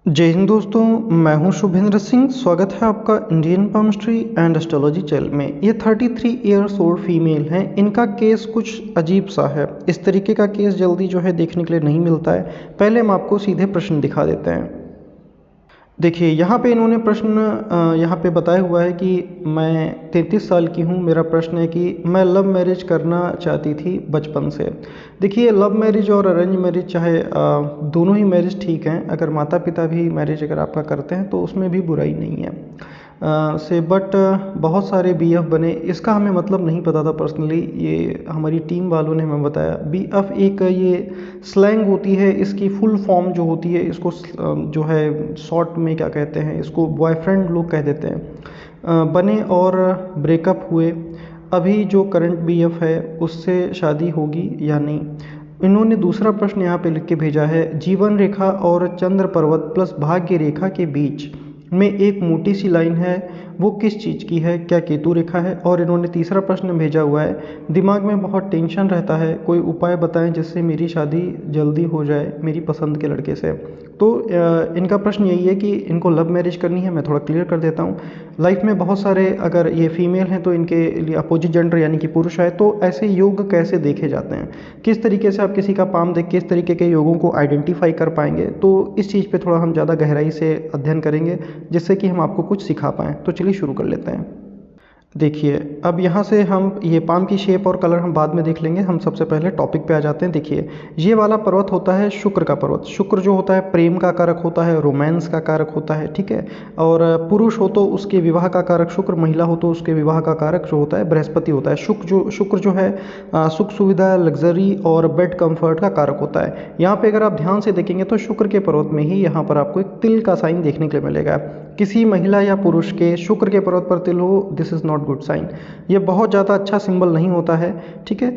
जय हिंद दोस्तों, मैं हूं शुभेंद्र सिंह। स्वागत है आपका Indian palmistry and astrology channel में। ये 33 ईयर्स ओल्ड फीमेल हैं। इनका केस कुछ अजीब सा है। इस तरीके का केस जल्दी जो है देखने के लिए नहीं मिलता है। पहले हम आपको सीधे प्रश्न दिखा देते हैं। देखिए यहाँ पे इन्होंने प्रश्न यहाँ पे बताया हुआ है कि मैं 33 साल की हूँ। मेरा प्रश्न है कि मैं लव मैरिज करना चाहती थी बचपन से। देखिए लव मैरिज और अरेंज मैरिज चाहे दोनों ही मैरिज ठीक हैं। अगर माता पिता भी मैरिज अगर आपका करते हैं तो उसमें भी बुराई नहीं है बट बहुत सारे बीएफ बने। इसका हमें मतलब नहीं पता था पर्सनली। ये हमारी टीम वालों ने हमें बताया। बीएफ एक ये स्लैंग होती है। इसकी फुल फॉर्म जो होती है इसको जो है शॉर्ट में क्या कहते हैं, इसको बॉयफ्रेंड लोग कह देते हैं। बने और ब्रेकअप हुए। अभी जो करंट बीएफ है उससे शादी होगी या नहीं। इन्होंने दूसरा प्रश्न यहाँ पे लिख के भेजा है, जीवन रेखा और चंद्र पर्वत प्लस भाग्य रेखा के बीच में एक मोटी सी लाइन है, वो किस चीज़ की है? क्या केतु रेखा है? और इन्होंने तीसरा प्रश्न भेजा हुआ है, दिमाग में बहुत टेंशन रहता है, कोई उपाय बताएं जिससे मेरी शादी जल्दी हो जाए मेरी पसंद के लड़के से। तो इनका प्रश्न यही है कि इनको लव मैरिज करनी है। मैं थोड़ा क्लियर कर देता हूँ। लाइफ में बहुत सारे, अगर ये फीमेल हैं तो इनके लिए अपोजिट जेंडर यानी कि पुरुष है, तो ऐसे योग कैसे देखे जाते हैं, किस तरीके से आप किसी का पाम देख के इस तरीके के योगों को आइडेंटिफाई कर पाएंगे, तो इस चीज़ पे थोड़ा हम ज़्यादा गहराई से अध्ययन करेंगे जिससे कि हम आपको कुछ सिखा पाएँ। तो चलिए शुरू कर लेते हैं। देखिए अब यहाँ से हम ये पाम की शेप और कलर हम बाद में देख लेंगे। हम सबसे पहले टॉपिक पे आ जाते हैं। देखिए ये वाला पर्वत होता है शुक्र का पर्वत। शुक्र जो होता है प्रेम का कारक होता है, रोमांस का कारक होता है, ठीक है। और पुरुष हो तो उसके विवाह का कारक शुक्र, महिला हो तो उसके विवाह का कारक जो होता है बृहस्पति होता है। शुक्र जो है सुख सुविधा, लग्जरी और बेड कम्फर्ट का कारक होता है। यहाँ पे अगर आप ध्यान से देखेंगे तो शुक्र के पर्वत में ही यहाँ पर आपको एक तिल का साइन देखने के लिए मिलेगा। किसी महिला या पुरुष के शुक्र के पर्वत पर तिल हो, this is not good sign. ये बहुत ज़्यादा अच्छा सिंबल नहीं होता है, ठीक है।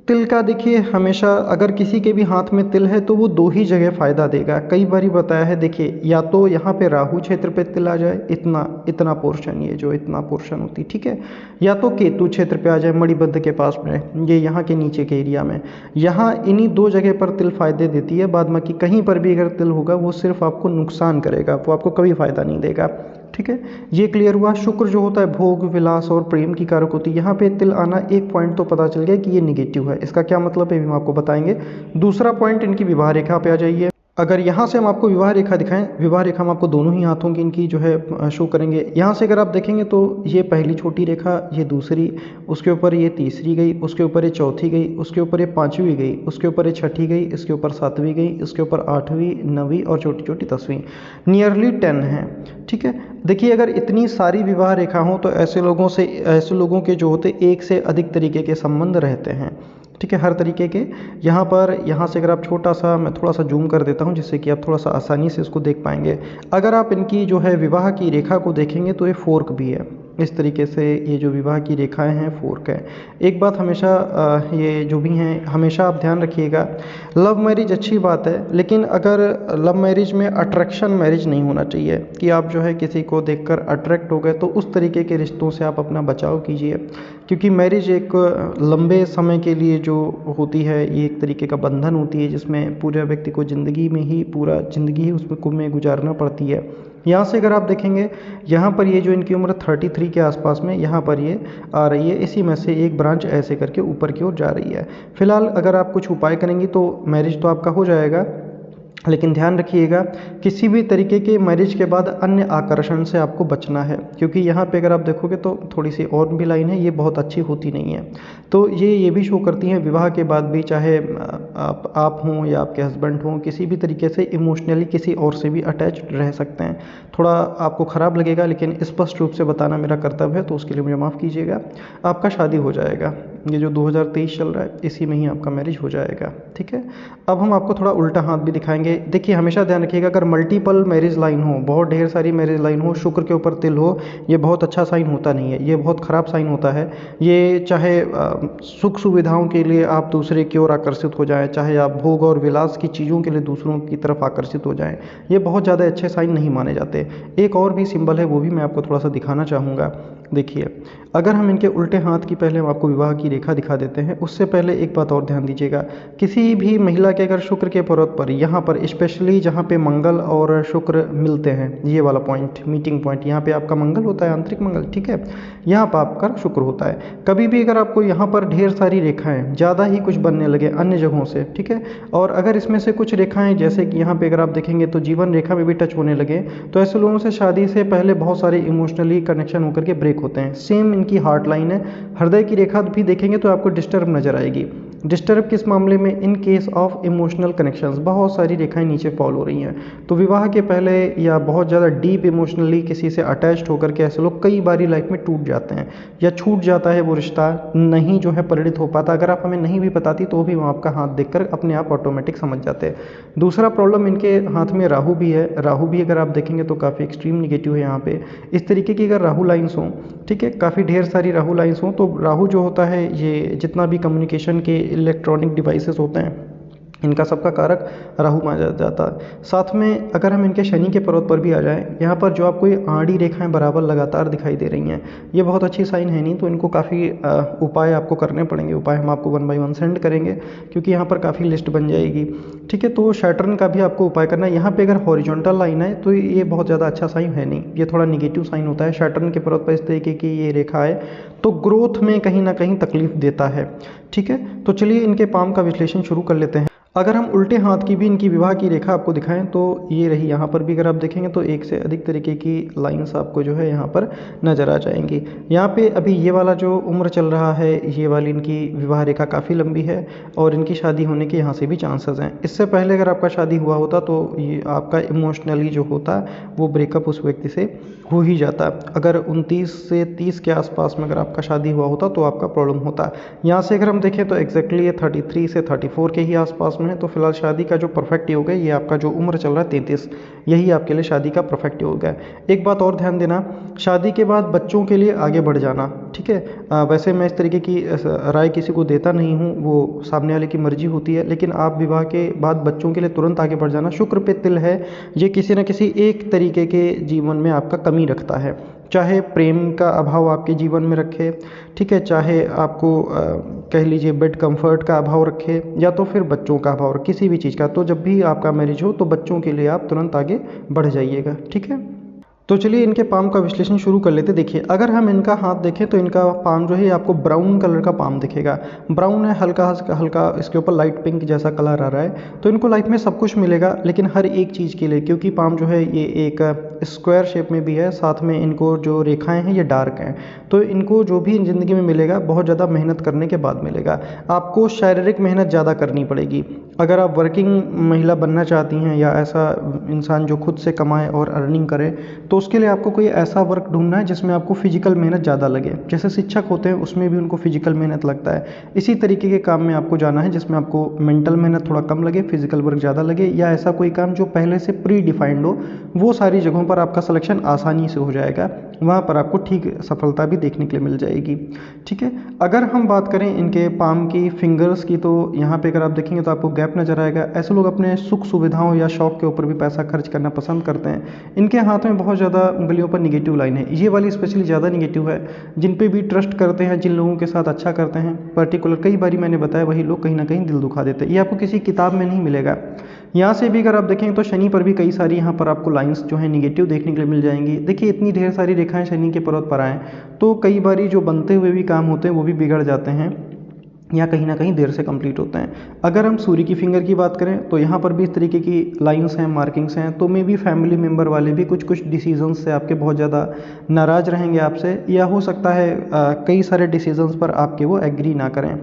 तिल का देखिए हमेशा अगर किसी के भी हाथ में तिल है तो वो दो ही जगह फ़ायदा देगा। कई बार ही बताया है। देखिए या तो यहाँ पे राहु क्षेत्र पे तिल आ जाए, इतना पोर्शन, ये जो इतना पोर्शन होती, ठीक है, या तो केतु क्षेत्र पे आ जाए मणिबद्ध के पास में, ये यहाँ के नीचे के एरिया में। यहाँ इन्हीं दो जगह पर तिल फायदे देती है। बाद बाकी कहीं पर भी अगर तिल होगा वो सिर्फ आपको नुकसान करेगा, वो आपको कभी फ़ायदा नहीं देगा, ठीक है। ये क्लियर हुआ। शुक्र जो होता है भोग विलास और प्रेम की कारक होती है। यहाँ पे तिल आना एक पॉइंट तो पता चल गया कि ये निगेटिव है। इसका क्या मतलब है भी हम आपको बताएंगे। दूसरा पॉइंट इनकी विवाह रेखा पे आ जाइए। अगर यहाँ से हम आपको विवाह रेखा दिखाएं, विवाह रेखा हम आपको दोनों ही हाथों की इनकी जो है शो करेंगे। यहाँ से अगर आप देखेंगे तो ये पहली छोटी रेखा, ये दूसरी, उसके ऊपर ये तीसरी गई, उसके ऊपर ये चौथी गई, उसके ऊपर ये पाँचवीं गई, उसके ऊपर ये छठी गई, इसके ऊपर सातवीं गई, इसके ऊपर आठवीं, नवीं और छोटी छोटी 10वीं, नियरली 10 है, ठीक है। देखिए अगर इतनी सारी विवाह रेखा हो तो ऐसे लोगों के जो होते एक से अधिक तरीके के संबंध रहते हैं, ठीक है, हर तरीके के। यहाँ से अगर आप छोटा सा, मैं थोड़ा सा जूम कर देता हूँ जिससे कि आप थोड़ा सा आसानी से इसको देख पाएंगे। अगर आप इनकी जो है विवाह की रेखा को देखेंगे तो ये फोर्क भी है। इस तरीके से ये जो विवाह की रेखाएं हैं फोर्क है। एक बात हमेशा ये जो भी हैं हमेशा आप ध्यान रखिएगा, लव मैरिज अच्छी बात है, लेकिन अगर लव मैरिज में अट्रैक्शन मैरिज नहीं होना चाहिए कि आप जो है किसी को देखकर अट्रैक्ट हो गए, तो उस तरीके के रिश्तों से आप अपना बचाव कीजिए। क्योंकि मैरिज एक लंबे समय के लिए जो होती है, ये एक तरीके का बंधन होती है जिसमें पूरे व्यक्ति को पूरा ज़िंदगी ही उसमें में गुजारना पड़ती है। यहाँ से अगर आप देखेंगे, यहाँ पर ये जो इनकी उम्र 33 के आसपास में यहाँ पर ये आ रही है, इसी में से एक ब्रांच ऐसे करके ऊपर की ओर जा रही है। फिलहाल अगर आप कुछ उपाय करेंगी तो मैरिज तो आपका हो जाएगा, लेकिन ध्यान रखिएगा किसी भी तरीके के मैरिज के बाद अन्य आकर्षण से आपको बचना है। क्योंकि यहाँ पे अगर आप देखोगे तो थोड़ी सी और भी लाइन है, ये बहुत अच्छी होती नहीं है। तो ये भी शो करती हैं विवाह के बाद भी, चाहे आप हों या आपके हस्बैंड हों, किसी भी तरीके से इमोशनली किसी और से भी अटैच रह सकते हैं। थोड़ा आपको ख़राब लगेगा लेकिन स्पष्ट रूप से बताना मेरा कर्तव्य है, तो उसके लिए मुझे माफ़ कीजिएगा। आपका शादी हो जाएगा। ये जो 2023 चल रहा है इसी में ही आपका मैरिज हो जाएगा, ठीक है। अब हम आपको थोड़ा उल्टा हाथ भी दिखाएंगे। देखिए हमेशा ध्यान रखिएगा, अगर मल्टीपल मैरिज लाइन हो, बहुत ढेर सारी मैरिज लाइन हो, शुक्र के ऊपर तिल हो, ये बहुत अच्छा साइन होता नहीं है, ये बहुत ख़राब साइन होता है। ये चाहे सुख सुविधाओं के लिए आप दूसरे की ओर आकर्षित हो जाएं, चाहे आप भोग और विलास की चीज़ों के लिए दूसरों की तरफ आकर्षित हो जाएं, ये बहुत ज़्यादा अच्छे साइन नहीं माने जाते। एक और भी सिंबल है, वो भी मैं आपको थोड़ा सा दिखाना चाहूँगा। देखिए अगर हम इनके उल्टे हाथ की, पहले हम आपको विवाह की की रेखा दिखा देते हैं उससे पहले एक बात और ध्यान दीजिएगा, किसी भी महिला के अगर शुक्र के पर्वत पर यहाँ पर स्पेशली जहाँ पे मंगल और शुक्र मिलते हैं, ये वाला पॉइंट मीटिंग पॉइंट, यहाँ पे आपका मंगल होता है, आंतरिक मंगल, ठीक है, यहाँ पर आपका शुक्र होता है। कभी भी अगर आपको यहाँ पर ढेर सारी रेखाएं ज़्यादा ही कुछ बनने लगे अन्य जगहों से, ठीक है, और अगर इसमें से कुछ रेखाएं जैसे कि यहाँ पे अगर आप देखेंगे तो जीवन रेखा में भी टच होने लगे, तो ऐसे लोगों से शादी से पहले बहुत सारे इमोशनली कनेक्शन होकर के ब्रेक होते हैं। सेम इनकी हार्ट लाइन है, हृदय की रेखा भी देखेंगे तो आपको डिस्टर्ब नजर आएगी। डिस्टर्ब किस मामले में? In case of emotional connections, बहुत सारी रेखाएं नीचे फॉल हो रही हैं। तो विवाह के पहले या बहुत ज़्यादा डीप इमोशनली किसी से अटैच्ड होकर के ऐसे लोग कई बारी लाइफ में टूट जाते हैं या छूट जाता है वो रिश्ता, नहीं जो है परिणित हो पाता। अगर आप हमें नहीं भी बताती तो भी हम आपका हाथ देखकर अपने आप ऑटोमेटिक समझ जाते हैं। दूसरा प्रॉब्लम, इनके हाथ में राहु भी है। राहु भी अगर आप देखेंगे तो काफ़ी एक्सट्रीम निगेटिव है यहाँ पे। इस तरीके की अगर राहु लाइन्स हों, ठीक है, काफ़ी ढेर सारी राहु लाइन्स हों, तो राहु जो होता है ये जितना भी कम्युनिकेशन के इलेक्ट्रॉनिक डिवाइसेस होते हैं इनका सबका कारक राहु माना जाता है। साथ में अगर हम इनके शनि के पर्वत पर भी आ जाएं, यहाँ पर जो आपको ये आड़ी रेखाएं बराबर लगातार दिखाई दे रही हैं, ये बहुत अच्छी साइन है नहीं, तो इनको काफ़ी उपाय आपको करने पड़ेंगे। उपाय हम आपको 1 by 1 सेंड करेंगे क्योंकि यहाँ पर काफ़ी लिस्ट बन जाएगी, ठीक है। तो सैटर्न का भी आपको उपाय करना है। यहाँ पे अगर हॉरिजॉन्टल लाइन है तो ये बहुत ज़्यादा अच्छा साइन है नहीं, ये थोड़ा निगेटिव साइन होता है। सैटर्न के पर्वत पर इस तरीके की ये रेखा है तो ग्रोथ में कहीं ना कहीं तकलीफ देता है, ठीक है। तो चलिए इनके पाम का विश्लेषण शुरू कर लेते हैं। अगर हम उल्टे हाथ की भी इनकी विवाह की रेखा आपको दिखाएं तो ये रही, यहाँ पर भी अगर आप देखेंगे तो एक से अधिक तरीके की लाइंस आपको जो है यहाँ पर नज़र आ जाएंगी। यहाँ पे अभी ये वाला जो उम्र चल रहा है, ये वाली इनकी विवाह रेखा काफ़ी लंबी है और इनकी शादी होने के यहाँ से भी चांसेस हैं। इससे पहले अगर आपका शादी हुआ होता तो ये आपका इमोशनली जो होता वो ब्रेकअप उस व्यक्ति से हो ही जाता। अगर 29 से 30 के आसपास में अगर आपका शादी हुआ होता तो आपका प्रॉब्लम होता। यहाँ से अगर हम देखें तो एग्जैक्टली ये 33 से 34 के ही आसपास में है। तो फिलहाल शादी का जो परफेक्ट योग है, ये आपका जो उम्र चल रहा है 33, यही आपके लिए शादी का परफेक्ट योग है। एक बात और ध्यान देना, शादी के बाद बच्चों के लिए आगे बढ़ जाना, ठीक है। वैसे मैं इस तरीके की राय किसी को देता नहीं हूँ, वो सामने वाले की मर्जी होती है, लेकिन आप विवाह के बाद बच्चों के लिए तुरंत आगे बढ़ जाना, शुक्र पे तिल है, ये किसी न किसी एक तरीके के जीवन में आपका कमी रखता है। चाहे प्रेम का अभाव आपके जीवन में रखे, ठीक है, चाहे आपको कह लीजिए बेड कंफर्ट का अभाव रखे, या तो फिर बच्चों का अभाव रखे, किसी भी चीज़ का। तो जब भी आपका मैरिज हो तो बच्चों के लिए आप तुरंत आगे बढ़ जाइएगा, ठीक है। तो चलिए इनके पाम का विश्लेषण शुरू कर लेते। देखिए अगर हम इनका हाथ देखें तो इनका पाम जो है आपको ब्राउन कलर का पाम दिखेगा। ब्राउन है, हल्का हल्का इसके ऊपर लाइट पिंक जैसा कलर आ रहा है। तो इनको लाइफ में सब कुछ मिलेगा, लेकिन हर एक चीज़ के लिए, क्योंकि पाम जो है ये एक स्क्वायर शेप में भी है, साथ में इनको जो रेखाएं हैं ये डार्क हैं। तो इनको जो भी ज़िंदगी में मिलेगा बहुत ज़्यादा मेहनत करने के बाद मिलेगा। आपको शारीरिक मेहनत ज़्यादा करनी पड़ेगी। अगर आप वर्किंग महिला बनना चाहती हैं या ऐसा इंसान जो खुद से कमाए और अर्निंग करे, तो उसके लिए आपको कोई ऐसा वर्क ढूंढना है जिसमें आपको फिजिकल मेहनत ज़्यादा लगे। जैसे शिक्षक होते हैं उसमें भी उनको फिजिकल मेहनत लगता है, इसी तरीके के काम में आपको जाना है जिसमें आपको मेंटल मेहनत थोड़ा कम लगे, फिजिकल वर्क ज़्यादा लगे, या ऐसा कोई काम जो पहले से प्री डिफाइंड हो। वो सारी जगहों पर आपका सिलेक्शन आसानी से हो जाएगा, वहाँ पर आपको ठीक सफलता भी देखने के लिए मिल जाएगी, ठीक है। अगर हम बात करें इनके पाम की फिंगर्स की, तो यहाँ पे अगर आप देखेंगे तो आपको गैप नज़र आएगा। ऐसे लोग अपने सुख सुविधाओं या शौक के ऊपर भी पैसा खर्च करना पसंद करते हैं। इनके हाथ में बहुत ज़्यादा उंगलियों पर निगेटिव लाइन है, ये वाली स्पेशली ज़्यादा निगेटिव है। जिन पे भी ट्रस्ट करते हैं, जिन लोगों के साथ अच्छा करते हैं पर्टिकुलर, कई बारी मैंने बताया वही लोग कहीं ना कहीं दिल दुखा देते हैं। ये आपको किसी किताब में नहीं मिलेगा। यहाँ से भी अगर आप देखें तो शनि पर भी कई सारी यहाँ पर आपको लाइंस जो है निगेटिव देखने के लिए मिल जाएंगी। देखिए इतनी ढेर सारी रेखाएं शनि के पर्वत पर आएँ तो कई बारी जो बनते हुए भी काम होते हैं वो भी बिगड़ जाते हैं या कहीं ना कहीं देर से कंप्लीट होते हैं। अगर हम सूर्य की फिंगर की बात करें तो यहाँ पर भी इस तरीके की लाइंस हैं, मार्किंग्स हैं। तो मे भी फैमिली मेम्बर वाले भी कुछ डिसीजंस से आपके बहुत ज़्यादा नाराज़ रहेंगे आपसे, या हो सकता है कई सारे डिसीजंस पर आपके वो एग्री ना करें।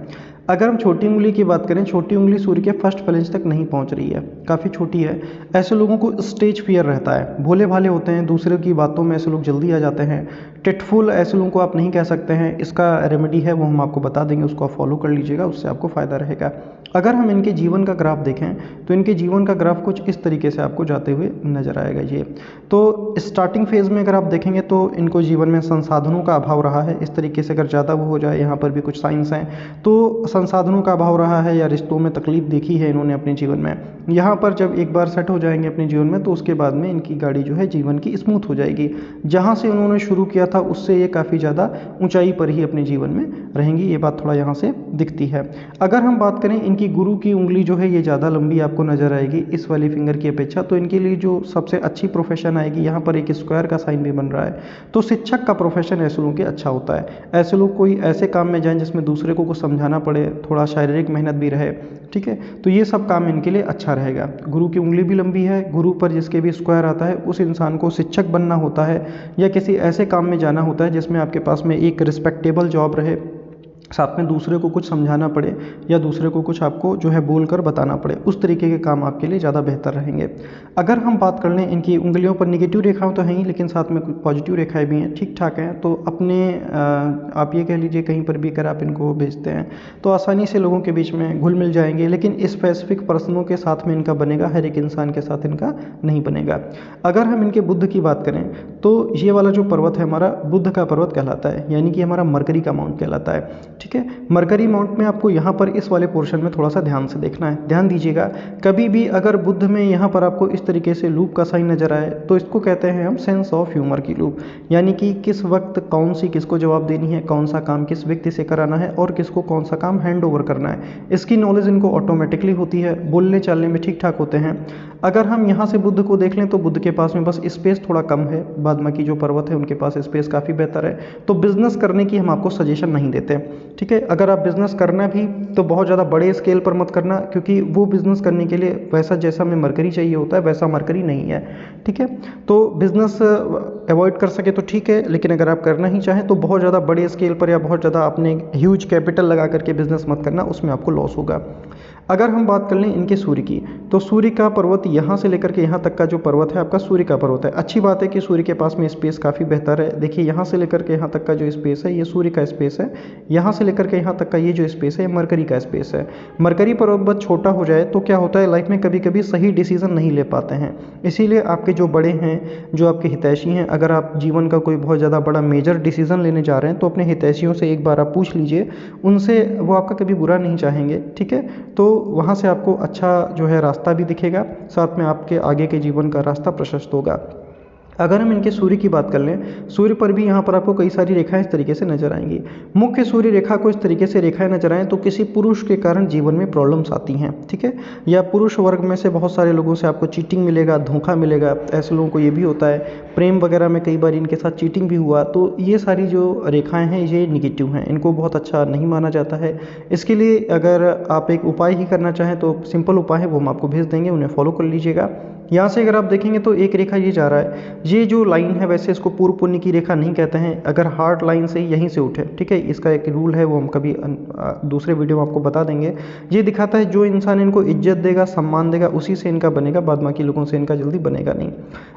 अगर हम छोटी उंगली की बात करें, छोटी उंगली सूर्य के फर्स्ट फ्लैंज तक नहीं पहुंच रही है, काफ़ी छोटी है। ऐसे लोगों को स्टेज फियर रहता है, भोले भाले होते हैं, दूसरे की बातों में ऐसे लोग जल्दी आ जाते हैं। टिटफुल ऐसे लोगों को आप नहीं कह सकते हैं। इसका रेमेडी है वो हम आपको बता देंगे, उसको आप फॉलो कर लीजिएगा, उससे आपको फ़ायदा रहेगा। अगर हम इनके जीवन का ग्राफ देखें तो इनके जीवन का ग्राफ कुछ इस तरीके से आपको जाते हुए नज़र आएगा। ये तो स्टार्टिंग फेज़ में अगर आप देखेंगे तो इनको जीवन में संसाधनों का अभाव रहा है। इस तरीके से अगर ज़्यादा वो हो जाए, यहाँ पर भी कुछ साइंस हैं, तो संसाधनों का अभाव रहा है या रिश्तों में तकलीफ देखी है इन्होंने अपने जीवन में, यहाँ पर जब एक बार सेट हो जाएंगे अपने जीवन में तो उसके बाद में इनकी गाड़ी जो है जीवन की स्मूथ हो जाएगी। जहाँ से उन्होंने शुरू किया था उससे ये काफ़ी ज़्यादा ऊंचाई पर ही अपने जीवन में रहेंगी, ये बात थोड़ा यहाँ से दिखती है। अगर हम बात करें इनकी गुरु की उंगली जो है ये ज़्यादा लंबी आपको नज़र आएगी इस वाली फिंगर की अपेक्षा, तो इनके लिए जो सबसे अच्छी प्रोफेशन आएगी, यहाँ पर एक स्क्वायर का साइन भी बन रहा है, तो शिक्षक का प्रोफेशन ऐसे लोगों के अच्छा होता है। ऐसे लोग कोई ऐसे काम में जाएं जिसमें दूसरे को कुछ समझाना पड़े, थोड़ा शारीरिक मेहनत भी रहे, ठीक है, तो ये सब काम इनके लिए अच्छा रहेगा। गुरु की उंगली भी लंबी है, गुरु पर जिसके भी स्क्वायर आता है उस इंसान को शिक्षक बनना होता है या किसी ऐसे काम में जाना होता है जिसमें आपके पास में एक रिस्पेक्टेबल जॉब रहे, साथ में दूसरे को कुछ समझाना पड़े या दूसरे को कुछ आपको जो है बोलकर बताना पड़े, उस तरीके के काम आपके लिए ज़्यादा बेहतर रहेंगे। अगर हम बात कर लें इनकी उंगलियों पर नेगेटिव रेखाएं तो हैं ही, लेकिन साथ में कुछ पॉजिटिव रेखाएं भी हैं, ठीक ठाक हैं। तो अपने आप ये कह लीजिए कहीं पर भी अगर आप इनको भेजते हैं तो आसानी से लोगों के बीच में घुल मिल जाएंगे, लेकिन स्पेसिफिक पर्सनों के साथ में इनका बनेगा, हर एक इंसान के साथ इनका नहीं बनेगा। अगर हम इनके बुध की बात करें तो ये वाला जो पर्वत है हमारा बुध का पर्वत कहलाता है, यानी कि हमारा मरकरी का माउंट कहलाता है, ठीक है। मरकरी माउंट में आपको यहाँ पर इस वाले पोर्शन में थोड़ा सा ध्यान से देखना है। ध्यान दीजिएगा, कभी भी अगर बुध में यहाँ पर आपको इस तरीके से लूप का साइन नजर आए तो इसको कहते हैं हम सेंस ऑफ ह्यूमर की लूप, यानी कि किस वक्त कौन सी किसको जवाब देनी है, कौन सा काम किस व्यक्ति से कराना है और किसको कौन सा काम हैंड ओवर करना है, इसकी नॉलेज इनको ऑटोमेटिकली होती है, बोलने चालने में ठीक ठाक होते हैं। अगर हम यहाँ से बुध को देख लें तो बुध के पास में बस स्पेस थोड़ा कम है, बाद बाकी जो पर्वत है उनके पास स्पेस काफ़ी बेहतर है, तो बिजनेस करने की हम आपको सजेशन नहीं देते, ठीक है। अगर आप बिजनेस करना भी तो बहुत ज़्यादा बड़े स्केल पर मत करना, क्योंकि वो बिजनेस करने के लिए वैसा जैसा में मरकरी चाहिए होता है वैसा मरकरी नहीं है, ठीक है। तो बिजनेस अवॉइड कर सके तो ठीक है, लेकिन अगर आप करना ही चाहें तो बहुत ज़्यादा बड़े स्केल पर या बहुत ज़्यादा अपने ह्यूज कैपिटल लगा करके बिजनेस मत करना, उसमें आपको लॉस होगा। अगर हम बात कर लें इनके सूर्य की, तो सूर्य का पर्वत यहाँ से लेकर के यहाँ तक का जो पर्वत है आपका सूर्य का पर्वत है। अच्छी बात है कि सूर्य के पास में स्पेस काफ़ी बेहतर है। देखिए यहाँ से लेकर के यहाँ तक का जो स्पेस है ये सूर्य का स्पेस है, यहाँ से लेकर के यहाँ तक का ये जो स्पेस है ये मरकरी का स्पेस है। मरकरी पर्वत छोटा हो जाए तो क्या होता है, लाइफ में कभी कभी सही डिसीजन नहीं ले पाते हैं। इसीलिए आपके जो बड़े हैं, जो आपके हितैषी हैं, अगर आप जीवन का कोई बहुत ज़्यादा बड़ा मेजर डिसीजन लेने जा रहे हैं तो अपने हितैषियों से एक बार आप पूछ लीजिए, उनसे वो आपका कभी बुरा नहीं चाहेंगे, ठीक है। तो वहाँ से आपको अच्छा जो है रास्ता भी दिखेगा, साथ में आपके आगे के जीवन का रास्ता प्रशस्त होगा। अगर हम इनके सूर्य की बात कर लें, सूर्य पर भी यहाँ पर आपको कई सारी रेखाएं इस तरीके से नजर आएंगी। मुख्य सूर्य रेखा को इस तरीके से रेखाएं नजर आएँ तो किसी पुरुष के कारण जीवन में प्रॉब्लम्स आती हैं, ठीक है, या पुरुष वर्ग में से बहुत सारे लोगों से आपको चीटिंग मिलेगा, धोखा मिलेगा। ऐसे लोगों को ये भी होता है, प्रेम वगैरह में कई बार इनके साथ चीटिंग भी हुआ, तो ये सारी जो रेखाएँ हैं ये निगेटिव हैं, इनको बहुत अच्छा नहीं माना जाता है। इसके लिए अगर आप एक उपाय ही करना चाहें तो सिंपल उपाय है वो हम आपको भेज देंगे, उन्हें फॉलो कर लीजिएगा। यहाँ से अगर आप देखेंगे तो एक रेखा ये जा रहा है, ये जो लाइन है वैसे इसको पूर्व पुण्य की रेखा नहीं कहते हैं, अगर हार्ट लाइन से यहीं से उठे, ठीक है, इसका एक रूल है वो हम कभी दूसरे वीडियो में आपको बता देंगे। ये दिखाता है जो इंसान इनको इज्जत देगा, सम्मान देगा, उसी से इनका बनेगा, बाद बाकी लोगों से इनका जल्दी बनेगा नहीं।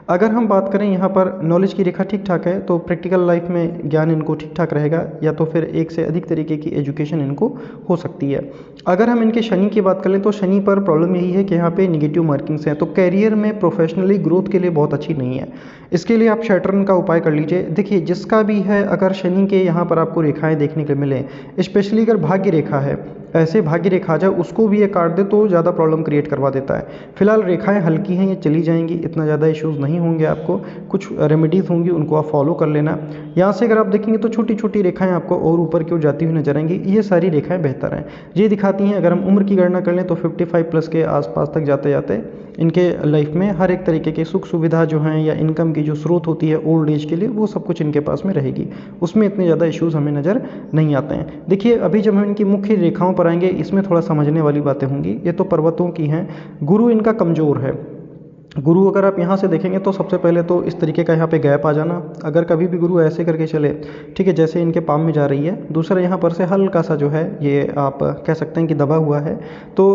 अगर हम बात करें यहाँ पर नॉलेज की रेखा ठीक ठाक है, तो प्रैक्टिकल लाइफ में ज्ञान इनको ठीक ठाक रहेगा, या तो फिर एक से अधिक तरीके की एजुकेशन इनको हो सकती है। अगर हम इनके शनि की बात करें तो शनि पर प्रॉब्लम यही है कि यहाँ पे निगेटिव मार्किंग्स हैं, तो कैरियर में प्रोफेशनली ग्रोथ के लिए बहुत अच्छी नहीं है। इसके लिए आप सैटर्न का उपाय कर लीजिए। देखिए जिसका भी है, अगर शनि के यहाँ पर आपको रेखाएं देखने को मिले, स्पेशली अगर भाग्य रेखा है, ऐसे भाग्य रेखा जाए उसको भी ये काट दे तो ज़्यादा प्रॉब्लम क्रिएट करवा देता है। फिलहाल रेखाएं हल्की हैं, ये चली जाएंगी, इतना ज़्यादा इश्यूज़ नहीं होंगे आपको, कुछ रेमेडीज़ होंगी उनको आप फॉलो कर लेना। यहाँ से अगर आप देखेंगे तो छोटी छोटी रेखाएं आपको और ऊपर की ओर जाती हुई नजर आएंगी, ये सारी रेखाएं बेहतर हैं। ये दिखाती हैं, अगर हम उम्र की गणना कर लें तो 55 प्लस के आसपास तक जाते जाते इनके लाइफ में हर एक तरीके की सुख सुविधा जो हैं या इनकम की जो स्रोत होती है ओल्ड एज के लिए, वो सब कुछ इनके पास में रहेगी, उसमें इतने ज़्यादा इश्यूज़ हमें नज़र नहीं आते हैं। देखिए अभी जब हम इनकी मुख्य रेखाओं पर आएंगे, इसमें थोड़ा समझने वाली बातें होंगी। ये तो पर्वतों की हैं, गुरु इनका कमज़ोर है। गुरु अगर आप यहाँ से देखेंगे तो सबसे पहले तो इस तरीके का यहाँ पे गैप आ जाना, अगर कभी भी गुरु ऐसे करके चले, ठीक है, जैसे इनके पाम में जा रही है, दूसरा यहाँ पर से हल्का सा जो है ये आप कह सकते हैं कि दबा हुआ है, तो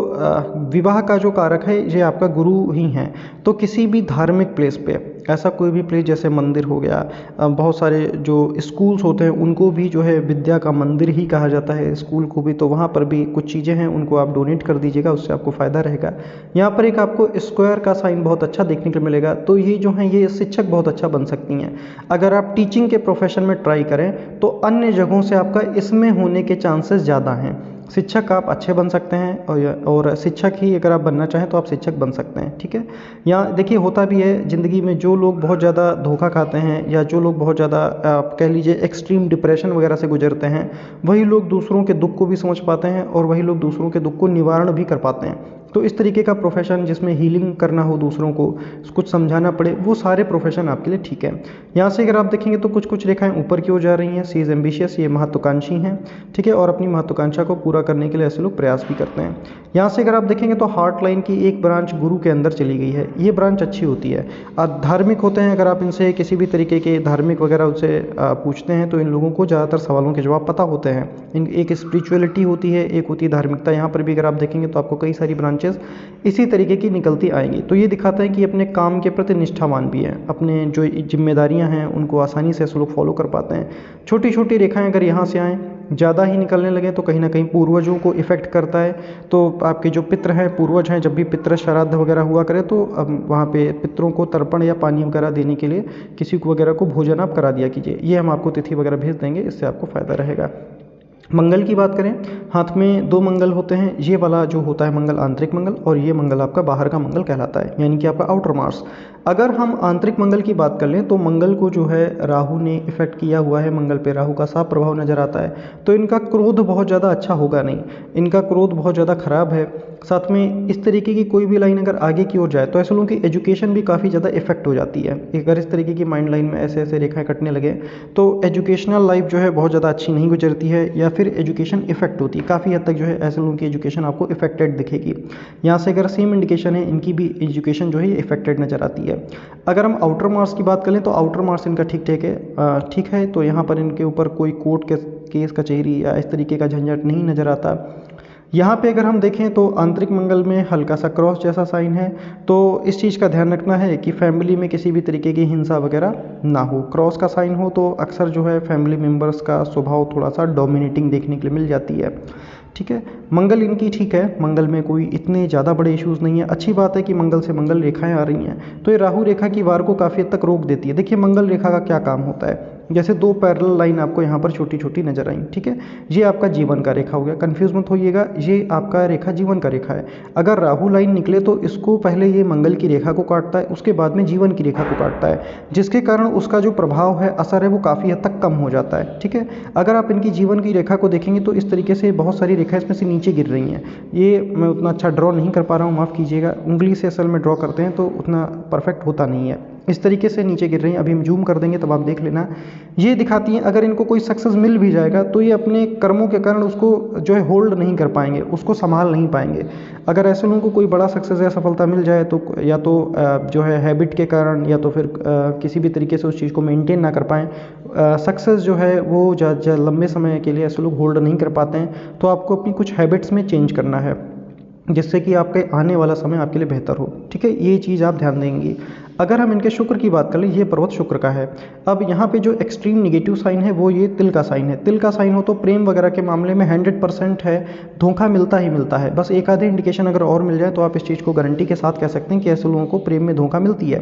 विवाह का जो कारक है ये आपका गुरु ही हैं। तो किसी भी धार्मिक प्लेस पे, ऐसा कोई भी प्लेस जैसे मंदिर हो गया, बहुत सारे जो स्कूल्स होते हैं उनको भी जो है विद्या का मंदिर ही कहा जाता है, स्कूल को भी, तो वहाँ पर भी कुछ चीज़ें हैं उनको आप डोनेट कर दीजिएगा, उससे आपको फ़ायदा रहेगा। यहाँ पर एक आपको स्क्वायर का साइन बहुत अच्छा देखने को मिलेगा, तो ये जो हैं ये शिक्षक बहुत अच्छा बन सकती हैं। अगर आप टीचिंग के प्रोफेशन में ट्राई करें तो अन्य जगहों से आपका इसमें होने के चांसेस ज़्यादा हैं। शिक्षक आप अच्छे बन सकते हैं और शिक्षक ही अगर आप बनना चाहें तो आप शिक्षक बन सकते हैं, ठीक है। यहाँ देखिए होता भी है ज़िंदगी में, जो लोग बहुत ज़्यादा धोखा खाते हैं या जो लोग बहुत ज़्यादा आप कह लीजिए एक्सट्रीम डिप्रेशन वगैरह से गुजरते हैं, वही लोग दूसरों के दुख को भी समझ पाते हैं और वही लोग दूसरों के दुख को निवारण भी कर पाते हैं। तो इस तरीके का प्रोफेशन जिसमें हीलिंग करना हो दूसरों को, कुछ समझाना पड़े, वो सारे प्रोफेशन आपके लिए ठीक है। यहाँ से अगर आप देखेंगे तो कुछ कुछ रेखाएं ऊपर की ओर जा रही हैं। सी इज़ एम्बिशियस, ये महत्वाकांक्षी हैं, ठीक है, और अपनी महत्वाकांक्षा को पूरा करने के लिए ऐसे लोग प्रयास भी करते हैं। यहाँ से अगर आप देखेंगे तो हार्ट लाइन की एक ब्रांच गुरु के अंदर चली गई है, ये ब्रांच अच्छी होती है। धार्मिक होते हैं, अगर आप इनसे किसी भी तरीके के धार्मिक वगैरह उनसे पूछते हैं तो इन लोगों को ज़्यादातर सवालों के जवाब पता होते हैं। इन एक स्पिरिचुअलिटी होती है, एक होती है धार्मिकता। यहाँ पर भी अगर आप देखेंगे तो आपको कई सारी ब्रांचेस इसी तरीके की निकलती आएंगी। तो ये दिखाता है कि अपने काम के प्रति निष्ठावान भी हैं, अपने जो जिम्मेदारियां हैं उनको आसानी से ऐसे लोग फॉलो कर पाते हैं। छोटी छोटी रेखाएं अगर यहाँ से आएँ, ज़्यादा ही निकलने लगे तो कहीं ना कहीं पूर्वजों को इफ़ेक्ट करता है। तो आपके जो पितृ हैं, पूर्वज हैं, जब भी पितृ श्राद्ध वगैरह हुआ करे तो अब वहाँ पे पितरों को तर्पण या पानी वगैरह देने के लिए किसी को वगैरह को भोजन आप करा दिया कीजिए। ये हम आपको तिथि वगैरह भेज देंगे, इससे आपको फ़ायदा रहेगा। मंगल की बात करें, हाथ में 2 मंगल होते हैं। ये वाला जो होता है मंगल आंतरिक मंगल, और ये मंगल आपका बाहर का मंगल कहलाता है, यानी कि आपका आउटर मार्स। अगर हम आंतरिक मंगल की बात कर लें तो मंगल को जो है राहु ने इफेक्ट किया हुआ है, मंगल पे राहु का साफ प्रभाव नजर आता है। तो इनका क्रोध बहुत ज़्यादा अच्छा होगा नहीं, इनका क्रोध बहुत ज़्यादा खराब है। साथ में इस तरीके की कोई भी लाइन अगर आगे की ओर जाए तो ऐसे लोगों की एजुकेशन भी काफ़ी ज़्यादा इफेक्ट हो जाती है। अगर इस तरीके की माइंड लाइन में ऐसे ऐसे रेखाएं कटने लगे तो एजुकेशनल लाइफ जो है बहुत ज़्यादा अच्छी नहीं गुजरती है, या फिर एजुकेशन इफेक्ट होती है। काफ़ी हद तक जो है ऐसे लोगों की एजुकेशन आपको इफेक्टेड दिखेगी। यहाँ से अगर सेम इंडिकेशन है, इनकी भी एजुकेशन जो है इफेक्टेड नज़र आती है। अगर हम आउटर मार्स की बात करें तो आउटर मार्स इनका ठीक है। तो यहाँ पर इनके ऊपर कोई कोर्ट के केस कचहरी या इस तरीके का झंझट नहीं नज़र आता। यहाँ पे अगर हम देखें तो आंतरिक मंगल में हल्का सा क्रॉस जैसा साइन है। तो इस चीज़ का ध्यान रखना है कि फैमिली में किसी भी तरीके की हिंसा वगैरह ना हो। क्रॉस का साइन हो तो अक्सर जो है फैमिली मेम्बर्स का स्वभाव थोड़ा सा डोमिनेटिंग देखने के लिए मिल जाती है, ठीक है। मंगल इनकी ठीक है, मंगल में कोई इतने ज़्यादा बड़े इश्यूज़ नहीं है। अच्छी बात है कि मंगल से मंगल रेखाएं आ रही हैं, तो ये राहु रेखा की वार को काफ़ी हद तक रोक देती है। देखिए मंगल रेखा का क्या काम होता है, जैसे 2 पैरेलल लाइन आपको यहाँ पर छोटी छोटी नजर आई, ठीक है। ये आपका जीवन का रेखा हो गया, कंफ्यूज मत होइएगा, ये आपका रेखा जीवन का रेखा है। अगर राहु लाइन निकले तो इसको पहले ये मंगल की रेखा को काटता है, उसके बाद में जीवन की रेखा को काटता है, जिसके कारण उसका जो प्रभाव है, असर है, वो काफ़ी हद तक कम हो जाता है, ठीक है। अगर आप इनकी जीवन की रेखा को देखेंगे तो इस तरीके से बहुत सारी रेखा इसमें से नीचे गिर रही हैं। ये मैं उतना अच्छा ड्रॉ नहीं कर पा रहा हूँ, माफ़ कीजिएगा। उंगली से असल में ड्रॉ करते हैं तो उतना परफेक्ट होता नहीं है। इस तरीके से नीचे गिर रही हैं। अभी हम जूम कर देंगे तब आप देख लेना। ये दिखाती हैं अगर इनको कोई सक्सेस मिल भी जाएगा तो ये अपने कर्मों के कारण उसको जो है होल्ड नहीं कर पाएंगे, उसको संभाल नहीं पाएंगे। अगर ऐसे लोगों को कोई बड़ा सक्सेस या सफलता मिल जाए तो या तो जो है हैबिट के कारण या तो फिर किसी भी तरीके से उस चीज़ को मेंटेन ना कर पाएँ, सक्सेस जो है वो लंबे समय के लिए ऐसे लोग होल्ड नहीं कर पाते हैं। तो आपको अपनी कुछ हैबिट्स में चेंज करना है जिससे कि आपके आने वाला समय आपके लिए बेहतर हो, ठीक है। ये चीज़ आप ध्यान देंगे। अगर हम इनके शुक्र की बात करें, ये पर्वत शुक्र का है। अब यहाँ पे जो एक्सट्रीम नेगेटिव साइन है वो ये तिल का साइन है। तिल का साइन हो तो प्रेम वगैरह के मामले में 100% है, धोखा मिलता ही मिलता है। बस एक आधे इंडिकेशन अगर और मिल जाए तो आप इस चीज़ को गारंटी के साथ कह सकते हैं कि ऐसे लोगों को प्रेम में धोखा मिलती है।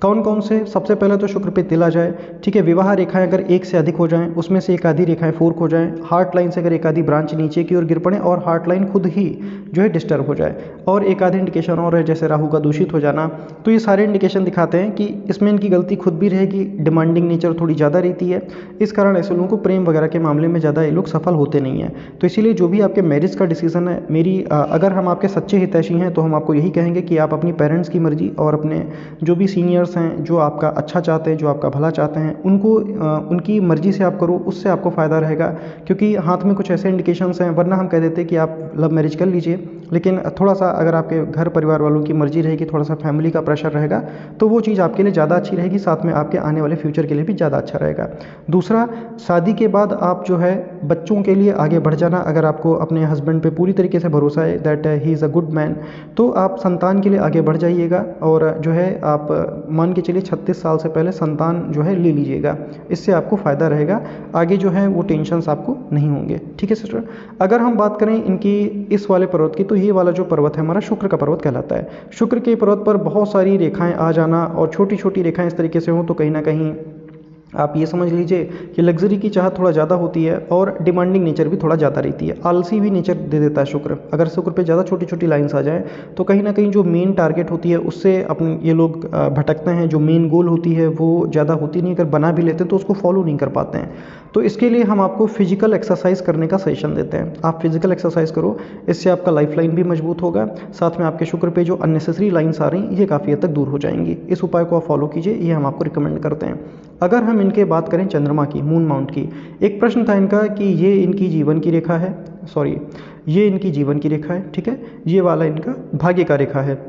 कौन कौन से? सबसे पहले तो शुक्र पे तिल आ जाए, ठीक है। विवाह रेखाएं अगर एक से अधिक हो जाएं, उसमें से एक आधी रेखाएं फोर्क हो जाएं, हार्ट लाइन से अगर एक आधी ब्रांच नीचे की ओर गिर पड़े और हार्ट लाइन खुद ही जो है डिस्टर्ब हो जाए, और एक आधे इंडिकेशन और है जैसे राहु का दूषित हो जाना, तो ये सारे इंडिकेशन दिखाते हैं कि इसमें इनकी गलती खुद भी रहेगी। डिमांडिंग नेचर थोड़ी ज़्यादा रहती है, इस कारण ऐसे लोगों को प्रेम वगैरह के मामले में ज़्यादा ये लोग सफल होते नहीं हैं। तो इसीलिए जो भी आपके मैरिज का डिसीजन है, अगर हम आपके सच्चे हितैषी हैं तो हम आपको यही कहेंगे कि आप अपनी पेरेंट्स की मर्जी और अपने जो भी सीनियर्स हैं जो आपका अच्छा चाहते हैं, जो आपका भला चाहते हैं, उनको उनकी मर्जी से आप करो, उससे आपको फ़ायदा रहेगा। क्योंकि हाथ में कुछ ऐसे इंडिकेशंस हैं, वरना हम कह देते कि आप लव मैरिज कर लीजिए, लेकिन थोड़ा सा अगर आपके घर परिवार वालों की मर्जी रहेगी, थोड़ा सा फैमिली का प्रेशर रहेगा, तो वो चीज़ आपके लिए ज़्यादा अच्छी रहेगी, साथ में आपके आने वाले फ्यूचर के लिए भी ज़्यादा अच्छा रहेगा। दूसरा, शादी के बाद आप जो है बच्चों के लिए आगे बढ़ जाना। अगर आपको अपने हस्बैंड पे पूरी तरीके से भरोसा है that he is a good man, तो आप संतान के लिए आगे बढ़ जाइएगा और जो है आप मान के चलिए 36 साल से पहले संतान जो है ले लीजिएगा। इससे आपको फ़ायदा रहेगा, आगे जो है वो टेंशन्स आपको नहीं होंगे, ठीक है सिस्टर। अगर हम बात करें इनकी इस वाले पर्वत की, तो ये वाला जो पर्वत है हमारा शुक्र का पर्वत कहलाता है। शुक्र के पर्वत पर बहुत सारी रेखाएं आ जाना और छोटी छोटी रेखाएं इस तरीके से हों तो कहीं ना कहीं आप ये समझ लीजिए कि लग्जरी की चाहत थोड़ा ज़्यादा होती है और डिमांडिंग नेचर भी थोड़ा ज़्यादा रहती है, आलसी भी नेचर दे देता है शुक्र। अगर शुक्र पे ज़्यादा छोटी छोटी लाइंस आ जाएँ तो कहीं ना कहीं जो मेन टारगेट होती है उससे अपने ये लोग भटकते हैं। जो मेन गोल होती है वो ज़्यादा होती नहीं, अगर बना भी लेते हैं तो उसको फॉलो नहीं कर पाते हैं। तो इसके लिए हम आपको फिजिकल एक्सरसाइज करने का सजेशन देते हैं। आप फिजिकल एक्सरसाइज करो, इससे आपका लाइफ लाइन भी मजबूत होगा, साथ में आपके शुक्र पे जो अननेसेसरी लाइंस आ रही हैं ये काफ़ी हद तक दूर हो जाएंगी। इस उपाय को आप फॉलो कीजिए, ये हम आपको रिकमेंड करते हैं। अगर हम इनके बात करें चंद्रमा की, मून माउंट की, एक प्रश्न था इनका कि ये इनकी जीवन की रेखा है, सॉरी ये इनकी जीवन की रेखा है, ठीक है, ये वाला इनका भाग्य का रेखा है।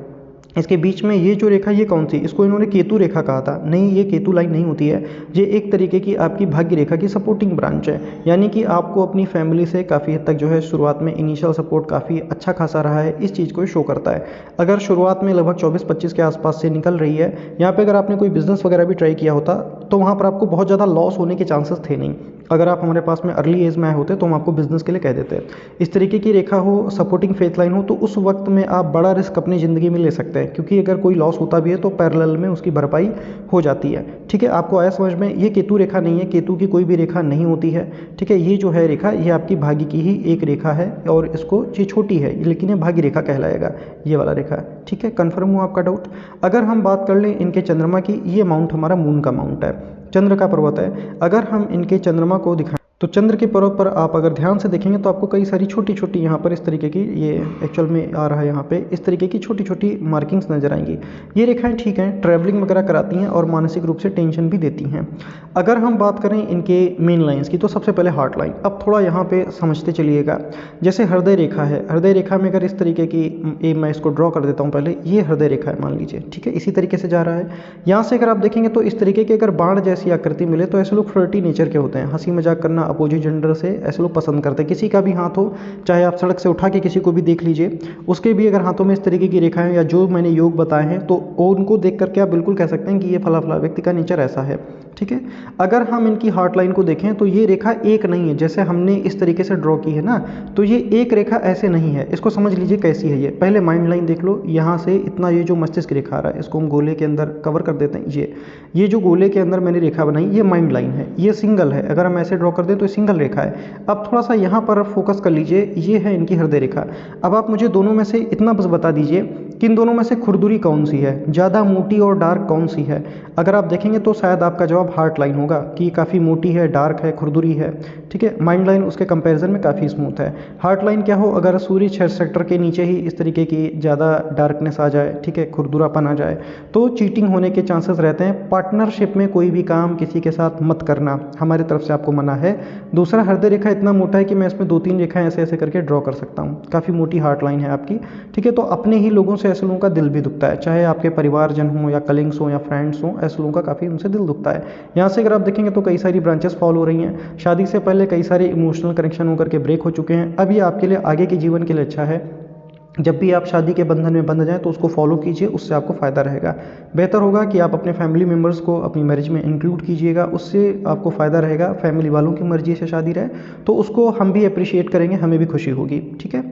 इसके बीच में ये जो रेखा ये कौन सी, इसको इन्होंने केतु रेखा कहा था। नहीं, ये केतु लाइन नहीं होती है, ये एक तरीके की आपकी भाग्य रेखा की सपोर्टिंग ब्रांच है। यानी कि आपको अपनी फैमिली से काफ़ी हद तक जो है शुरुआत में इनिशियल सपोर्ट काफ़ी अच्छा खासा रहा है, इस चीज़ को शो करता है। अगर शुरुआत में लगभग 24-25 के आसपास से निकल रही है, यहाँ पे अगर आपने कोई बिजनेस वगैरह भी ट्राई किया होता तो वहाँ पर आपको बहुत ज़्यादा लॉस होने के चांसेस थे नहीं। अगर आप हमारे पास में अर्ली एज में आए होते तो हम आपको बिजनेस के लिए कह देते। इस तरीके की रेखा हो, सपोर्टिंग फेथ लाइन हो, तो उस वक्त में आप बड़ा रिस्क अपनी ज़िंदगी में ले सकते हैं, क्योंकि अगर कोई लॉस होता भी है तो पैरेलल में उसकी भरपाई हो जाती है। ठीक है, आपको आया समझ में। ये केतु रेखा नहीं है, केतु की कोई भी रेखा नहीं होती है। ठीक है, ये जो है रेखा ये आपकी भाग्य की ही एक रेखा है और इसको ये छोटी है लेकिन ये भाग्य रेखा कहलाएगा, ये वाला रेखा। ठीक है, कन्फर्म हुआ आपका डाउट। अगर हम बात कर लें इनके चंद्रमा की, ये माउंट हमारा मून का माउंट है, चंद्र का पर्वत है। अगर हम इनके चंद्रमा को दिखाएं तो चंद्र के पर्वत पर आप अगर ध्यान से देखेंगे तो आपको कई सारी छोटी छोटी यहाँ पर इस तरीके की, ये एक्चुअल में आ रहा है यहाँ पे, इस तरीके की छोटी छोटी मार्किंग्स नजर आएंगी। ये रेखाएं ठीक हैं, ट्रैवलिंग वगैरह कराती हैं और मानसिक रूप से टेंशन भी देती हैं। अगर हम बात करें इनके मेन लाइंस की तो सबसे पहले हार्ट लाइन। अब थोड़ा यहाँ पे समझते चलिएगा, जैसे हृदय रेखा है, हृदय रेखा में अगर इस तरीके की मैं इसको ड्रॉ कर देता हूँ पहले, ये हृदय रेखा है मान लीजिए। ठीक है, इसी तरीके से जा रहा है। यहाँ से अगर आप देखेंगे तो इस तरीके की अगर बाण जैसी आकृति मिले तो ऐसे लोग फ्लर्टी नेचर के होते हैं, हंसी मजाक करना अपोजिट जेंडर से ऐसे लोग पसंद करते हैं। किसी का भी हाथ हो, चाहे आप सड़क से उठा के किसी को भी देख लीजिए, उसके भी अगर हाथों में इस तरीके की रेखाएं या जो मैंने योग बताए हैं तो उनको देख करके आप बिल्कुल कह सकते हैं कि ये फला फला व्यक्ति का नेचर ऐसा है। ठीक है, अगर हम इनकी हार्ट लाइन को देखें तो ये रेखा एक नहीं है, जैसे हमने इस तरीके से ड्रॉ की है ना, तो ये एक रेखा ऐसे नहीं है। इसको समझ लीजिए कैसी है ये। पहले माइंड लाइन देख लो, यहाँ से इतना ये जो मस्तिष्क रेखा आ रहा है इसको हम गोले के अंदर कवर कर देते हैं। ये जो गोले के अंदर मैंने रेखा बनाई ये माइंड लाइन है, ये सिंगल है। अगर हम ऐसे ड्रॉ कर दें तो सिंगल रेखा है। अब थोड़ा सा यहाँ पर फोकस कर लीजिए, ये है इनकी हृदय रेखा। अब आप मुझे दोनों में से इतना बस बता दीजिए कि इन दोनों में से खुरदुरी कौन सी है, ज़्यादा मोटी और डार्क कौन सी है। अगर आप देखेंगे तो शायद आपका जवाब हार्ट लाइन होगा कि काफ़ी मोटी है, डार्क है, खुरदुरी है। ठीक है, माइंड लाइन उसके कंपैरिजन में काफ़ी स्मूथ है। हार्ट लाइन क्या हो, अगर सूर्य 6 सेक्टर के नीचे ही इस तरीके की ज़्यादा डार्कनेस आ जाए, ठीक है, खुरदुरापन आ जाए तो चीटिंग होने के चांसेस रहते हैं। पार्टनरशिप में कोई भी काम किसी के साथ मत करना, हमारी तरफ से आपको मना है। दूसरा, हृदय रेखा इतना मोटा है कि मैं इसमें 2-3 रेखाएं ऐसे ऐसे करके ड्रॉ कर सकता हूँ। काफ़ी मोटी हार्ट लाइन है आपकी। ठीक है, तो अपने ही लोगों से ऐसे लोगों का दिल भी दुखता है, चाहे आपके परिवारजन हो या कलिंग्स हो या फ्रेंड्स हो, ऐसे लोगों का काफ़ी उनसे दिल दुखता है। यहाँ से अगर आप देखेंगे तो कई सारी ब्रांचेस फॉलो हो रही हैं। शादी से पहले कई सारे इमोशनल कनेक्शन होकर के ब्रेक हो चुके हैं। अब ये आपके लिए आगे के जीवन के लिए अच्छा है। जब भी आप शादी के बंधन में बंध जाएं तो उसको फॉलो कीजिए, उससे आपको फ़ायदा रहेगा। बेहतर होगा कि आप अपने फैमिली मेम्बर्स को अपनी मैरिज में इंक्लूड कीजिएगा, उससे आपको फ़ायदा रहेगा। फैमिली वालों की मर्जी से शादी रहे तो उसको हम भी अप्रिशिएट करेंगे, हमें भी खुशी होगी। ठीक है,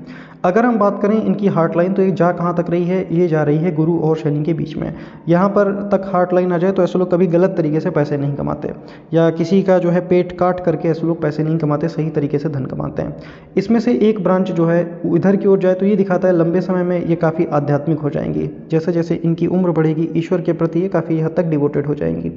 अगर हम बात करें इनकी हार्ट लाइन तो ये जा कहाँ तक रही है, ये जा रही है गुरु और शनि के बीच में। यहाँ पर तक हार्ट लाइन आ जाए तो ऐसे लोग कभी गलत तरीके से पैसे नहीं कमाते, या किसी का जो है पेट काट करके ऐसे लोग पैसे नहीं कमाते, सही तरीके से धन कमाते हैं। इसमें से एक ब्रांच जो है इधर की ओर जाए तो ये दिखाता है लंबे समय में ये काफ़ी आध्यात्मिक हो जाएंगी। जैसे जैसे इनकी उम्र बढ़ेगी ईश्वर के प्रति ये काफ़ी हद तक डिवोटेड हो जाएंगी।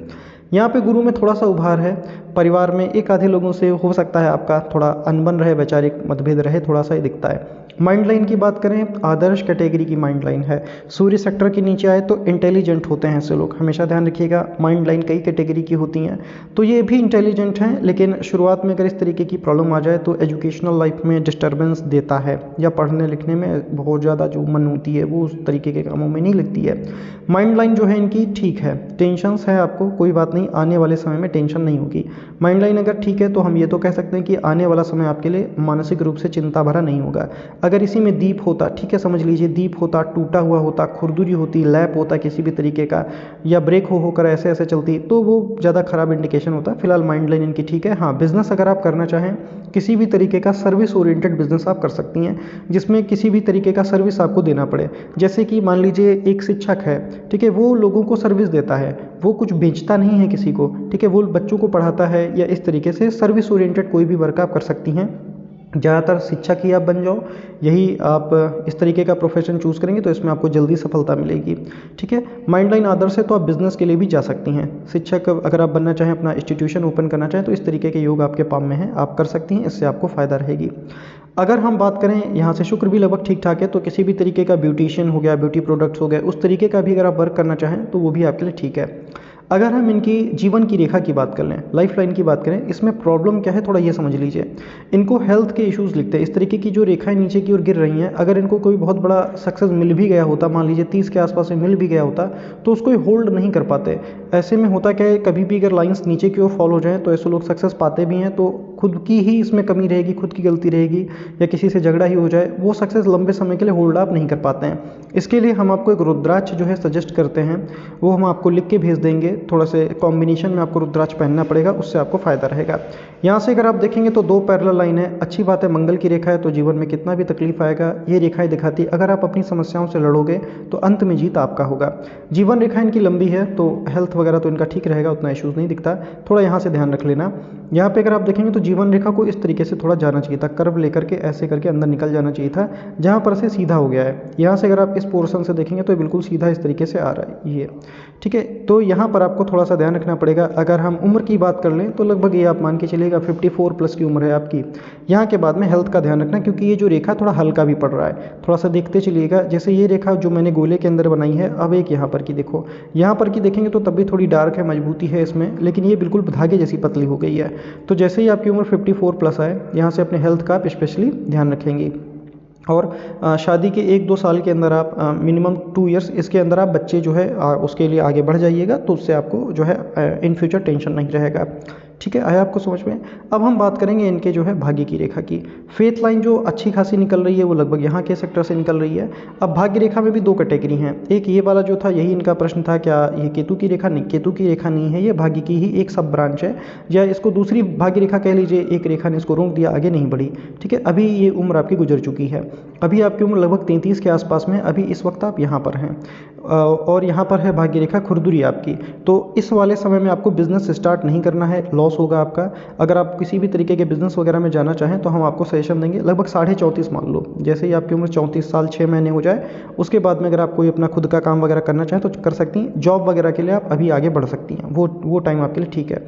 यहाँ पे गुरु में थोड़ा सा उभार है, परिवार में एक आधे लोगों से हो सकता है आपका थोड़ा अनबन रहे, वैचारिक मतभेद रहे, थोड़ा सा ये दिखता है। माइंड लाइन की बात करें, आदर्श कैटेगरी की माइंड लाइन है। सूर्य सेक्टर के नीचे आए तो इंटेलिजेंट होते हैं ऐसे लोग, हमेशा ध्यान रखिएगा। माइंड लाइन कई कैटेगरी की होती हैं तो ये भी इंटेलिजेंट हैं, लेकिन शुरुआत में अगर इस तरीके की प्रॉब्लम आ जाए तो एजुकेशनल लाइफ में डिस्टर्बेंस देता है, या पढ़ने लिखने में बहुत ज़्यादा जो मन होती है वो उस तरीके के कामों में नहीं लगती है। माइंड लाइन जो है इनकी ठीक है, टेंशन्स है आपको, कोई बात नहीं, आने वाले समय में टेंशन नहीं होगी। माइंड लाइन अगर ठीक है तो हम ये तो कह सकते हैं कि आने वाला समय आपके लिए मानसिक रूप से चिंता भरा नहीं होगा। अगर इसी में दीप होता, ठीक है, समझ लीजिए दीप होता, टूटा हुआ होता, खुरदुरी होती, लैप होता किसी भी तरीके का, या ब्रेक होकर ऐसे ऐसे चलती तो वो ज़्यादा खराब इंडिकेशन होता। फिलहाल माइंड लाइन इनकी ठीक है। हाँ, बिजनेस अगर आप करना चाहें, किसी भी तरीके का सर्विस ओरिएंटेड बिजनेस आप कर सकती हैं जिसमें किसी भी तरीके का सर्विस आपको देना पड़े। जैसे कि मान लीजिए एक शिक्षक है, ठीक है, वो लोगों को सर्विस देता है, वो कुछ बेचता नहीं है किसी को, ठीक है, वो बच्चों को पढ़ाता है या इस तरीके से सर्विस ओरिएंटेड कोई भी वर्क आप कर सकती हैं। ज़्यादातर शिक्षक ही आप बन जाओ, यही आप इस तरीके का प्रोफेशन चूज़ करेंगे तो इसमें आपको जल्दी सफलता मिलेगी, ठीक है। माइंड लाइन आदर्श है तो आप बिजनेस के लिए भी जा सकती हैं। शिक्षक अगर आप बनना चाहें, अपना इंस्टीट्यूशन ओपन करना चाहें तो इस तरीके के योग आपके पाम में हैं, आप कर सकती हैं, इससे आपको फ़ायदा रहेगी। अगर हम बात करें यहाँ से शुक्र भी लगभग ठीक ठाक है, तो किसी भी तरीके का ब्यूटिशियन हो गया, ब्यूटी प्रोडक्ट्स हो गए, उस तरीके का भी अगर आप वर्क करना चाहें तो वो भी आपके लिए ठीक है। अगर हम इनकी जीवन की रेखा की बात कर लें, लाइफ लाइन की बात करें, इसमें प्रॉब्लम क्या है थोड़ा ये समझ लीजिए। इनको हेल्थ के इश्यूज़ लिखते हैं, इस तरीके की जो रेखाएं नीचे की ओर गिर रही हैं, अगर इनको कोई बहुत बड़ा सक्सेस मिल भी गया होता, मान लीजिए 30 के आसपास में मिल भी गया होता, तो उसको होल्ड नहीं कर पाते। ऐसे में होता क्या है, कभी भी अगर लाइंस नीचे की ओर फॉल हो जाएँ तो ऐसे लोग सक्सेस पाते भी हैं, तो खुद की ही इसमें कमी रहेगी, खुद की गलती रहेगी, या किसी से झगड़ा ही हो जाए, वो सक्सेस लंबे समय के लिए होल्ड अप नहीं कर पाते हैं। इसके लिए हम आपको एक रुद्राक्ष जो है सजेस्ट करते हैं, वो हम आपको लिख के भेज देंगे। थोड़ा से कॉम्बिनेशन में आपको रुद्राक्ष पहनना पड़ेगा, उससे आपको फ़ायदा रहेगा। यहाँ से अगर आप देखेंगे तो 2 पैरेलल लाइन है, अच्छी बात है, मंगल की रेखा है, तो जीवन में कितना भी तकलीफ आएगा ये रेखाएं दिखाती है, अगर आप अपनी समस्याओं से लड़ोगे तो अंत में जीत आपका होगा। जीवन रेखा इनकी लंबी है तो हेल्थ वगैरह तो इनका ठीक रहेगा, उतना इश्यूज़ नहीं दिखता, थोड़ा यहाँ से ध्यान रख लेना। यहाँ पे अगर आप देखेंगे तो जीवन रेखा को इस तरीके से थोड़ा जाना चाहिए था, कर्व लेकर के ऐसे करके अंदर निकल जाना चाहिए था, जहाँ पर से सीधा हो गया है। यहाँ से अगर आप इस पोर्शन से देखेंगे तो बिल्कुल सीधा इस तरीके से आ रहा है ये, ठीक है। तो यहाँ पर आपको थोड़ा सा ध्यान रखना पड़ेगा। अगर हम उम्र की बात कर लें तो लगभग ये आप मान के चलिएगा 54 प्लस की उम्र है आपकी। यहाँ के बाद में हेल्थ का ध्यान रखना, क्योंकि ये जो रेखा थोड़ा हल्का भी पड़ रहा है, थोड़ा सा देखते चलिएगा। जैसे ये रेखा जो मैंने गोले के अंदर बनाई है, अब एक यहाँ पर की देखो, यहाँ पर की देखेंगे तो तब भी थोड़ी डार्क है, मजबूती है इसमें, लेकिन ये बिल्कुल धागे जैसी पतली हो गई है। तो जैसे ही आपकी उम्र 54 प्लस आए, यहाँ से अपने हेल्थ का आप स्पेशली ध्यान रखेंगी। और शादी के 1-2 साल के अंदर आप मिनिमम 2 इयर्स इसके अंदर आप बच्चे जो है उसके लिए आगे बढ़ जाइएगा, तो उससे आपको जो है इन फ्यूचर टेंशन नहीं रहेगा, ठीक है। आया आपको समझ में। अब हम बात करेंगे इनके जो है भाग्य की रेखा की। फेथ लाइन जो अच्छी खासी निकल रही है वो लगभग यहाँ के सेक्टर से निकल रही है। अब भाग्य रेखा में भी 2 कैटेगरी हैं, एक ये वाला जो था, यही इनका प्रश्न था, क्या ये केतु की रेखा? नहीं, केतु की रेखा नहीं है, ये भाग्य की ही एक सब ब्रांच है, या इसको दूसरी भाग्य रेखा कह लीजिए। एक रेखा ने इसको रोक दिया, आगे नहीं बढ़ी, ठीक है। अभी ये उम्र आपकी गुजर चुकी है, अभी आपकी उम्र लगभग 33 के आसपास में, अभी इस वक्त आप यहाँ पर हैं, और यहाँ पर है भाग्य रेखा खुरदुरी आपकी। तो इस वाले समय में आपको बिजनेस स्टार्ट नहीं करना है, लॉस होगा आपका। अगर आप किसी भी तरीके के बिजनेस वगैरह में जाना चाहें तो हम आपको सजेशन देंगे लगभग 34.5 मान लो, जैसे ही आपकी उम्र 34 साल 6 महीने हो जाए, उसके बाद में अगर आप कोई अपना खुद का काम वगैरह करना चाहें तो कर सकती हैं। जॉब वगैरह के लिए आप अभी आगे बढ़ सकती हैं, वो टाइम आपके लिए ठीक है।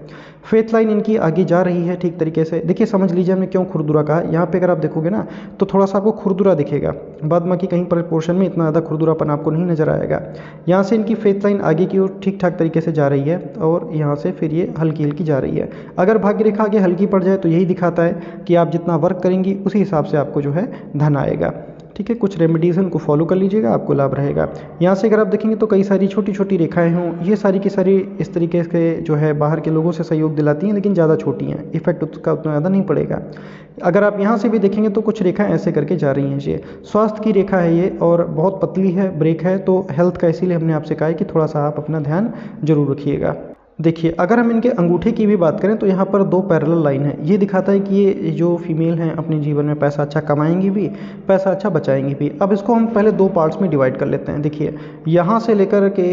फेथ लाइन इनकी आगे जा रही है ठीक तरीके से। देखिए समझ लीजिए हमने क्यों खुरदुरा कहा, यहाँ पे अगर आप देखोगे ना तो थोड़ा सा आपको खुरदुरा दिखेगा, बाद बाकी कहीं पर पोर्शन में इतना ज़्यादा खुरदुरापन आपको नहीं नजर आएगा। यहाँ से इनकी फेथ लाइन आगे की ओर ठीक ठाक तरीके से जा रही है, और यहाँ से फिर ये हल्की हल्की जा रही है। अगर भाग्य रेखा आगे हल्की पड़ जाए तो यही दिखाता है कि आप जितना वर्क करेंगी उसी हिसाब से आपको जो है धन आएगा, ठीक है। कुछ रेमेडीज़ उनको फॉलो कर लीजिएगा, आपको लाभ रहेगा। यहाँ से अगर आप देखेंगे तो कई सारी छोटी छोटी रेखाएं हों, ये सारी की सारी इस तरीके से जो है बाहर के लोगों से सहयोग दिलाती हैं, लेकिन ज़्यादा छोटी हैं, इफेक्ट उसका उतना ज़्यादा नहीं पड़ेगा। अगर आप यहाँ से भी देखेंगे तो कुछ रेखाएं ऐसे करके जा रही हैं। ये स्वास्थ्य की रेखा है ये, और बहुत पतली है, ब्रेक है, तो हेल्थ का इसीलिए हमने आपसे कहा है कि थोड़ा सा आप अपना ध्यान जरूर रखिएगा। देखिए अगर हम इनके अंगूठे की भी बात करें तो यहाँ पर 2 पैरेलल लाइन है, ये दिखाता है कि ये जो फीमेल हैं अपने जीवन में पैसा अच्छा कमाएंगी भी, पैसा अच्छा बचाएंगी भी। अब इसको हम पहले 2 पार्ट्स में डिवाइड कर लेते हैं। देखिए यहाँ से लेकर के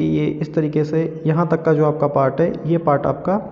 ये इस तरीके से यहाँ तक का जो आपका पार्ट है, ये पार्ट आपका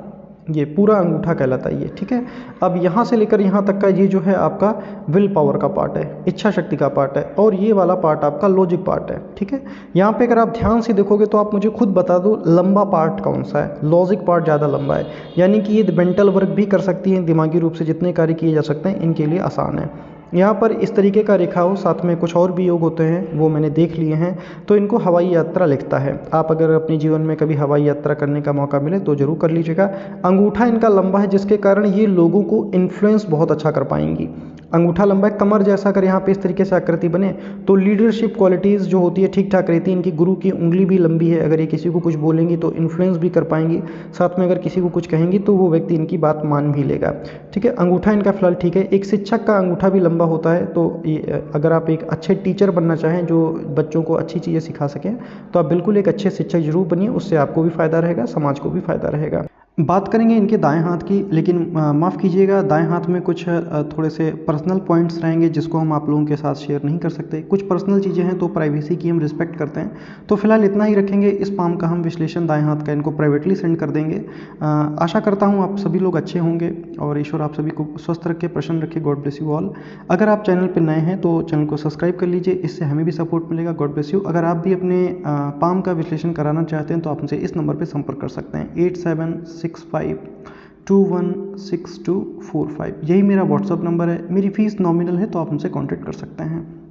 ये पूरा अंगूठा कहलाता है ये, ठीक है। अब यहाँ से लेकर यहाँ तक का ये जो है आपका विल पावर का पार्ट है, इच्छा शक्ति का पार्ट है, और ये वाला पार्ट आपका लॉजिक पार्ट है, ठीक है। यहाँ पे अगर आप ध्यान से देखोगे तो आप मुझे खुद बता दो लंबा पार्ट कौन सा है। लॉजिक पार्ट ज़्यादा लंबा है, यानी कि ये मेंटल वर्क भी कर सकती हैं, दिमागी रूप से जितने कार्य किए जा सकते हैं इनके लिए आसान है। यहाँ पर इस तरीके का रेखा हो, साथ में कुछ और भी योग होते हैं वो मैंने देख लिए हैं, तो इनको हवाई यात्रा लिखता है। आप अगर अपने जीवन में कभी हवाई यात्रा करने का मौका मिले तो ज़रूर कर लीजिएगा। अंगूठा इनका लंबा है, जिसके कारण ये लोगों को इन्फ्लुएंस बहुत अच्छा कर पाएंगी। अंगूठा लंबा है, कमर जैसा अगर यहाँ पे इस तरीके से आकृति बने तो लीडरशिप क्वालिटीज़ जो होती है ठीक ठाक रहती है। इनकी गुरु की उंगली भी लंबी है, अगर ये किसी को कुछ बोलेंगी तो इन्फ्लुएंस भी कर पाएंगी, साथ में अगर किसी को कुछ कहेंगी तो वो व्यक्ति इनकी बात मान भी लेगा, ठीक है। अंगूठा इनका फिलहाल ठीक है। एक शिक्षक का अंगूठा भी लंबा होता है, तो अगर आप एक अच्छे टीचर बनना चाहें जो बच्चों को अच्छी चीज़ें सिखा सकें तो आप बिल्कुल एक अच्छे शिक्षक जरूर बनिए, उससे आपको भी फ़ायदा रहेगा, समाज को भी फ़ायदा रहेगा। बात करेंगे इनके दाएं हाथ की, लेकिन माफ़ कीजिएगा, दाएं हाथ में कुछ थोड़े से पर्सनल पॉइंट्स रहेंगे जिसको हम आप लोगों के साथ शेयर नहीं कर सकते। कुछ पर्सनल चीज़ें हैं तो प्राइवेसी की हम रिस्पेक्ट करते हैं, तो फिलहाल इतना ही रखेंगे। इस पाम का हम विश्लेषण दाएं हाथ का इनको प्राइवेटली सेंड कर देंगे। आशा करता हूँ आप सभी लोग अच्छे होंगे और ईश्वर आप सभी को स्वस्थ रखे, प्रसन्न रखे। God bless you all. अगर आप चैनल पर नए हैं तो चैनल को सब्सक्राइब कर लीजिए, इससे हमें भी सपोर्ट मिलेगा। God bless you. अगर आप भी अपने पाम का विश्लेषण कराना चाहते हैं तो आप हमसे इस नंबर पर संपर्क कर सकते हैं 8765216245। यही मेरा व्हाट्सअप नंबर है। मेरी फ़ीस नॉमिनल है तो आप हमसे कांटेक्ट कर सकते हैं।